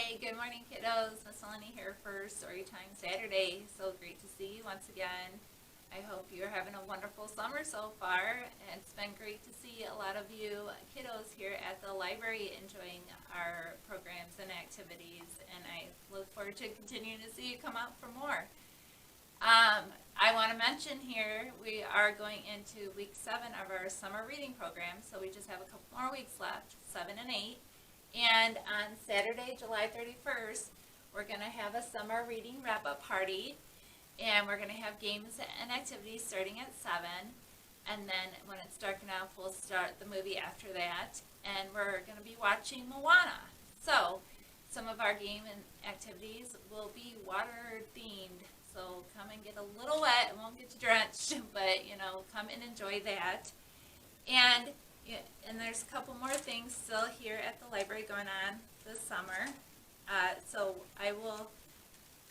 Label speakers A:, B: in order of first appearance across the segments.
A: Hey, good morning, kiddos. Miss Melanie here for Storytime Saturday. So great to see you once again. I hope you're having a wonderful summer so far. It's been great to see a lot of you kiddos here at the library enjoying our programs and activities, and I look forward to continuing to see you come out for more. I want to mention here we are going into week 7 of our summer reading program, so we just have a couple more weeks left, 7 and 8. And on Saturday, July 31st, we're going to have a summer reading wrap-up party, and we're going to have games and activities starting at 7, and then when it's dark enough, we'll start the movie after that, and we're going to be watching Moana. So, some of our game and activities will be water-themed, so come and get a little wet. It won't get you drenched, but, come and enjoy that. And there's a couple more things still here at the library going on this summer. So I will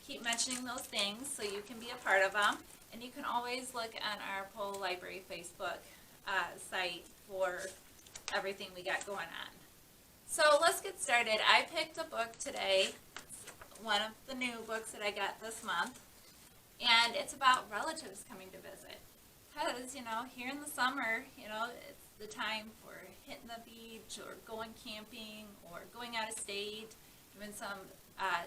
A: keep mentioning those things so you can be a part of them. And you can always look on our Pole Library Facebook site for everything we got going on. So let's get started. I picked a book today. It's one of the new books that I got this month. And it's about relatives coming to visit. Because, here in the summer, it's the time for hitting the beach or going camping or going out of state, doing some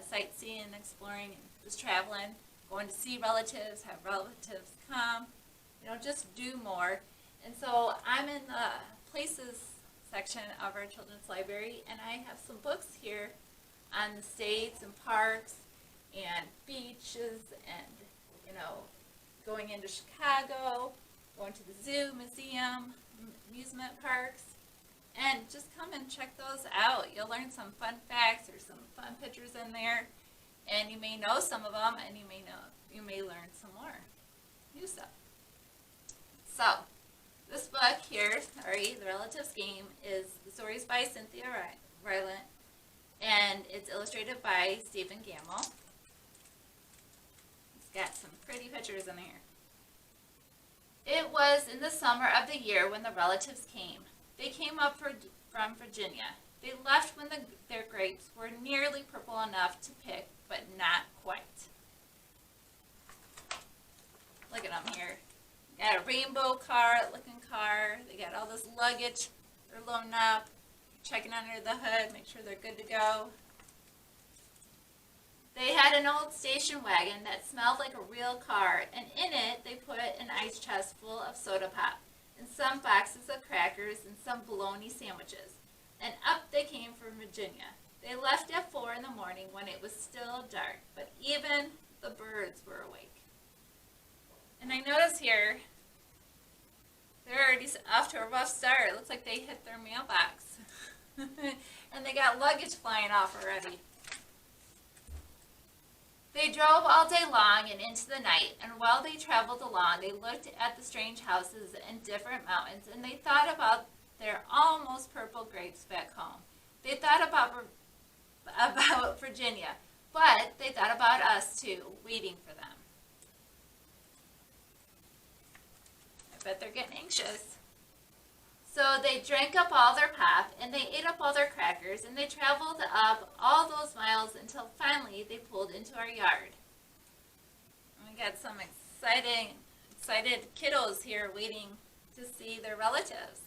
A: sightseeing, exploring, just traveling, going to see relatives, have relatives come, just do more. And so I'm in the places section of our children's library, and I have some books here on the states and parks and beaches and, going into Chicago, going to the zoo, museum, amusement parks, and just come and check those out. You'll learn some fun facts or some fun pictures in there, and you may know some of them, and you may learn some more new stuff. So this book here, The Relatives Game, is the stories by Cynthia Rylant, and it's illustrated by Stephen Gamble. It's got some pretty pictures in here. It was in the summer of the year when the relatives came. They came up from Virginia. They left when their grapes were nearly purple enough to pick, but not quite. Look at them here. Got a rainbow looking car. They got all this luggage. They're loading up, checking under the hood, make sure they're good to go. They had an old station wagon that smelled like a real car, and in it they put an ice chest full of soda pop, and some boxes of crackers, and some bologna sandwiches. And up they came from Virginia. They left at 4 in the morning when it was still dark, but even the birds were awake. And I notice here, they're already off to a rough start. It looks like they hit their mailbox. And they got luggage flying off already. They drove all day long and into the night, and while they traveled along, they looked at the strange houses and different mountains, and they thought about their almost purple grapes back home. They thought about Virginia, but they thought about us too, waiting for them. I bet they're getting anxious. So they drank up all their pop, and they ate up all their crackers, and they traveled up all those miles until finally they pulled into our yard. And we got some excited kiddos here waiting to see their relatives.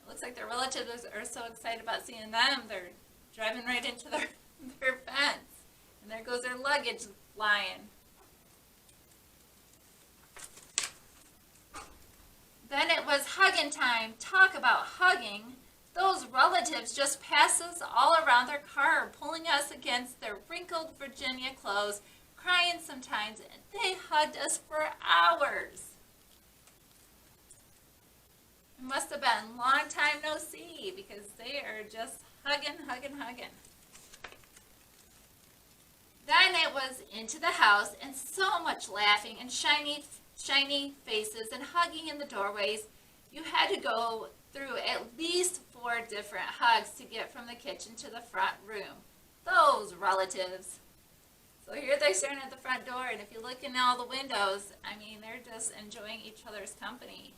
A: It looks like their relatives are so excited about seeing them, they're driving right into their fence. And there goes their luggage flying. Then it was hugging time. Talk about hugging. Those relatives just passed us all around their car, pulling us against their wrinkled Virginia clothes, crying sometimes, and they hugged us for hours. It must have been a long time no see, because they are just hugging. Then it was into the house, and so much laughing and shiny faces and hugging in the doorways. You had to go through at least 4 different hugs to get from the kitchen to the front room. Those relatives. So here they're staring at the front door, and if you look in all the windows, they're just enjoying each other's company.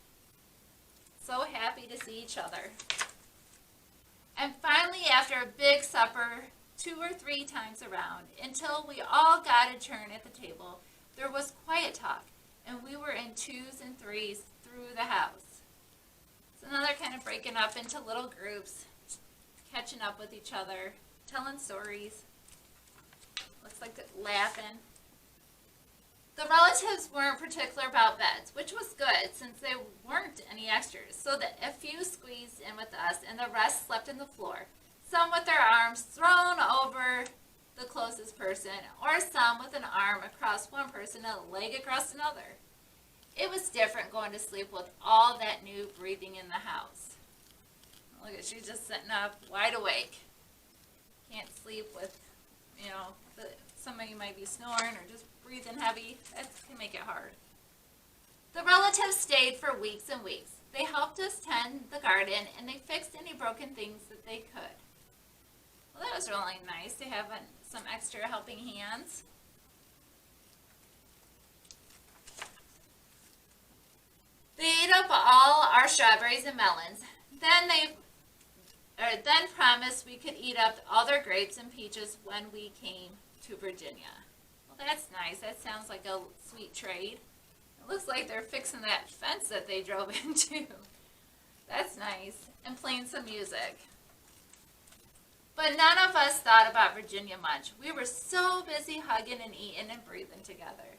A: So happy to see each other. And finally, after a big supper, 2 or 3 times around until we all got a turn at the table. There was quiet talk, and we were in 2s and 3s through the house. So now they're kind of breaking up into little groups, catching up with each other, telling stories. Looks like they're laughing. The relatives weren't particular about beds, which was good since there weren't any extras, so that a few squeezed in with us and the rest slept on the floor, some with their arms thrown over the closest person, or some with an arm across one person and a leg across another. It was different going to sleep with all that new breathing in the house. Look at, she's just sitting up wide awake. Can't sleep with, somebody might be snoring or just breathing heavy. That can make it hard. The relatives stayed for weeks and weeks. They helped us tend the garden and they fixed any broken things that they could. Well, that was really nice to have some extra helping hands. They ate up all our strawberries and melons. Then promised we could eat up all their grapes and peaches when we came to Virginia. Well, that's nice. That sounds like a sweet trade. It looks like they're fixing that fence that they drove into. That's nice. And playing some music. But none of us thought about Virginia much. We were so busy hugging and eating and breathing together.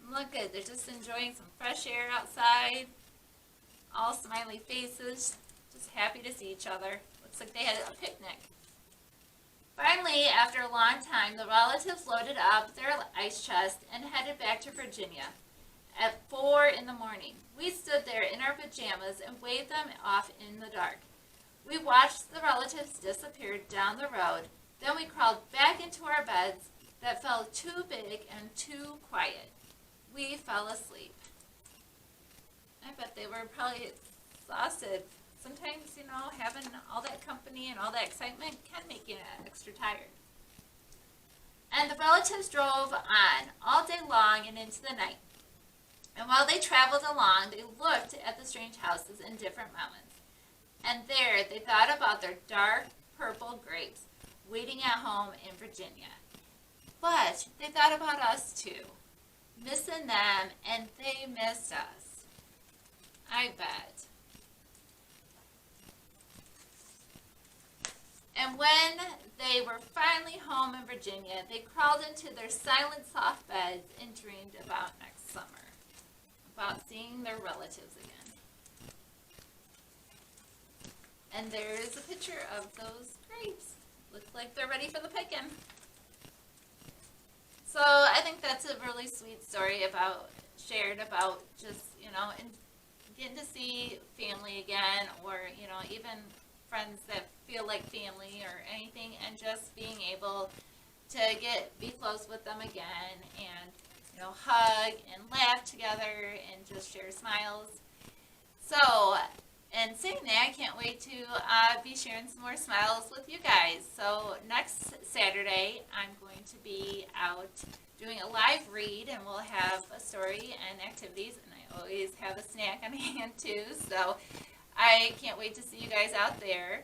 A: And look good. They're just enjoying some fresh air outside. All smiley faces. Just happy to see each other. Looks like they had a picnic. Finally, after a long time, the relatives loaded up their ice chest and headed back to Virginia. At 4 in the morning, we stood there in our pajamas and waved them off in the dark. We watched the relatives disappear down the road. Then we crawled back into our beds that felt too big and too quiet. We fell asleep. I bet they were probably exhausted. Sometimes, having all that company and all that excitement can make you extra tired. And the relatives drove on all day long and into the night. And while they traveled along, they looked at the strange houses in different mountains. And there they thought about their dark purple grapes waiting at home in Virginia. But they thought about us too, missing them, and they missed us. I bet. And when they were finally home in Virginia, they crawled into their silent, soft beds and dreamed about next summer, about seeing their relatives again. And there's a picture of those grapes. Looks like they're ready for the picking. So I think that's a really sweet story shared about just, and getting to see family again, or, even friends that feel like family or anything, and just being able to be close with them again and, hug and laugh together and just share smiles. So, and saying that, I can't wait to be sharing some more smiles with you guys. So next Saturday, I'm going to be out doing a live read, and we'll have a story and activities, and I always have a snack on hand too. So I can't wait to see you guys out there.